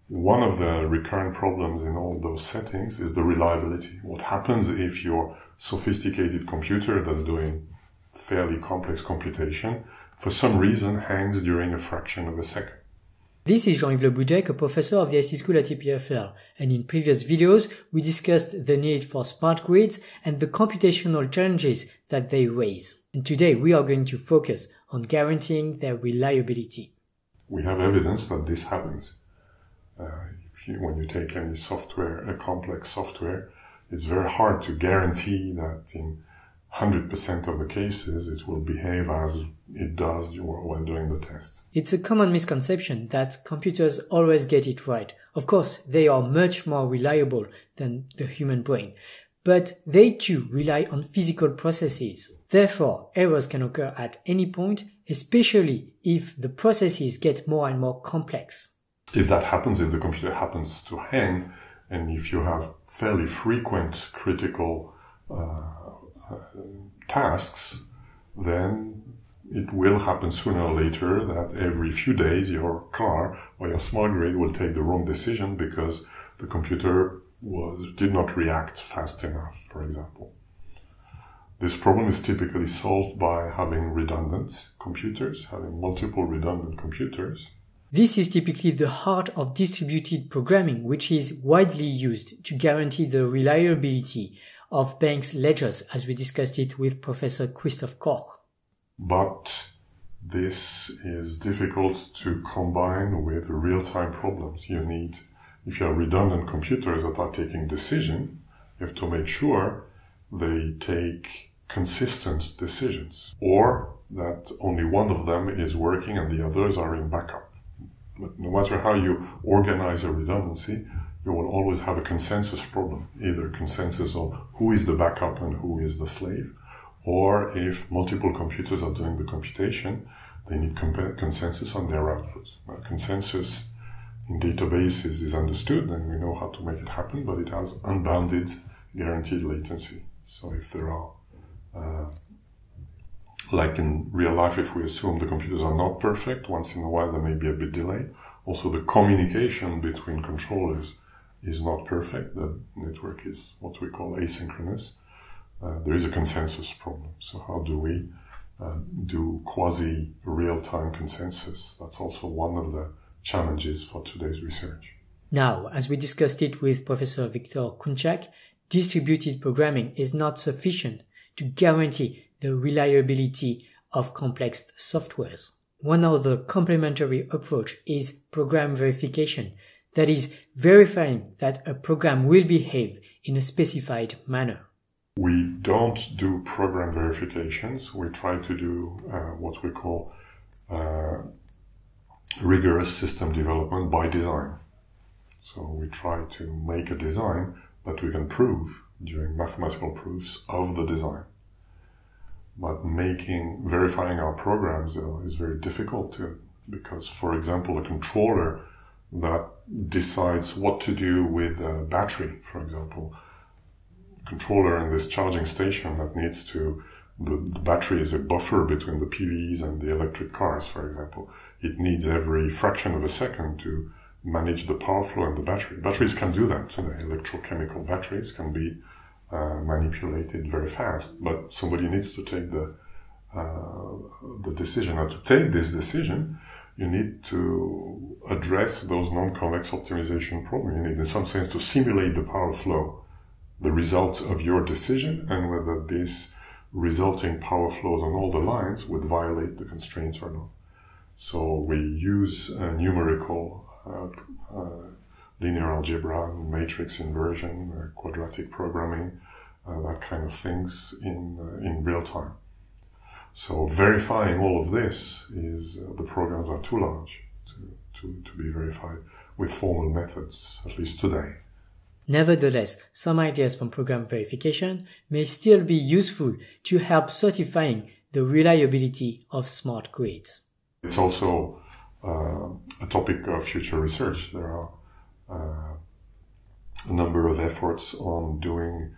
One of the recurrent problems in all those settings is the reliability. What happens if your sophisticated computer that's doing fairly complex computation, for some reason, hangs during a fraction of a second? This is Jean-Yves Le Boudec, a professor of the IC School at EPFL, and in previous videos we discussed the need for smart grids and the computational challenges that they raise. And today we are going to focus on guaranteeing their reliability. We have evidence that this happens. When you take any software, a complex software, it's very hard to guarantee that in 100% of the cases it will behave as it does when doing the test. It's a common misconception that computers always get it right. Of course, they are much more reliable than the human brain, but they too rely on physical processes. Therefore, errors can occur at any point, especially if the processes get more and more complex. If that happens, if the computer happens to hang, and if you have fairly frequent critical tasks, then it will happen sooner or later that every few days your car or your smart grid will take the wrong decision because the computer did not react fast enough, for example. This problem is typically solved by having redundant computers, having multiple redundant computers. This is typically the heart of distributed programming, which is widely used to guarantee the reliability of banks' ledgers, as we discussed it with Professor Christoph Koch. But this is difficult to combine with real-time problems. You need, if you have redundant computers that are taking decision, you have to make sure they take consistent decisions, or that only one of them is working and the others are in backup. But no matter how you organize a redundancy, you will always have a consensus problem, either consensus on who is the backup and who is the slave, or if multiple computers are doing the computation, they need consensus on their outputs. Consensus in databases is understood and we know how to make it happen, but it has unbounded guaranteed latency. So if there are, like in real life, if we assume the computers are not perfect, once in a while there may be a bit delay. Also the communication between controllers is not perfect. The network is what we call asynchronous. There is a consensus problem. So how do we do quasi-real-time consensus? That's also one of the challenges for today's research. Now, as we discussed it with Professor Viktor Kunchak, distributed programming is not sufficient to guarantee the reliability of complex softwares. One other complementary approach is program verification, that is, verifying that a program will behave in a specified manner. We don't do program verifications. We try to do what we call rigorous system development by design. So we try to make a design that we can prove during mathematical proofs of the design. But verifying our programs is very difficult because, for example, a controller that decides what to do with a battery, for example, controller in this charging station that needs to, the battery is a buffer between the PVs and the electric cars, for example. It needs every fraction of a second to manage the power flow in the battery. Batteries can do that today. Electrochemical batteries can be manipulated very fast, but somebody needs to take the decision. And to take this decision, you need to address those non-convex optimization problems. You need, in some sense, to simulate the power flow, the result of your decision, and whether this resulting power flows on all the lines would violate the constraints or not. So we use numerical linear algebra, matrix inversion, quadratic programming, that kind of things in real time. So verifying all of this the programs are too large to be verified with formal methods, at least today. Nevertheless, some ideas from program verification may still be useful to help certifying the reliability of smart grids. It's also a topic of future research. There are a number of efforts on doing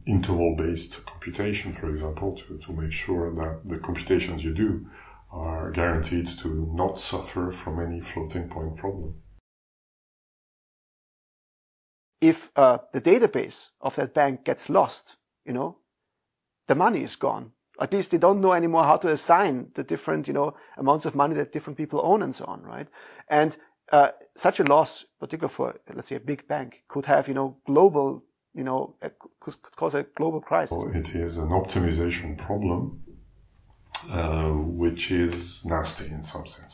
interval-based computation, for example, to make sure that the computations you do are guaranteed to not suffer from any floating point problem. if the database of that bank gets lost, you know, the money is gone. At least they don't know anymore how to assign the different, you know, amounts of money that different people own and so on, right? And such a loss, particularly for, let's say, a big bank, could have, you know, global, you know, could cause a global crisis. It is an optimization problem, which is nasty in some sense.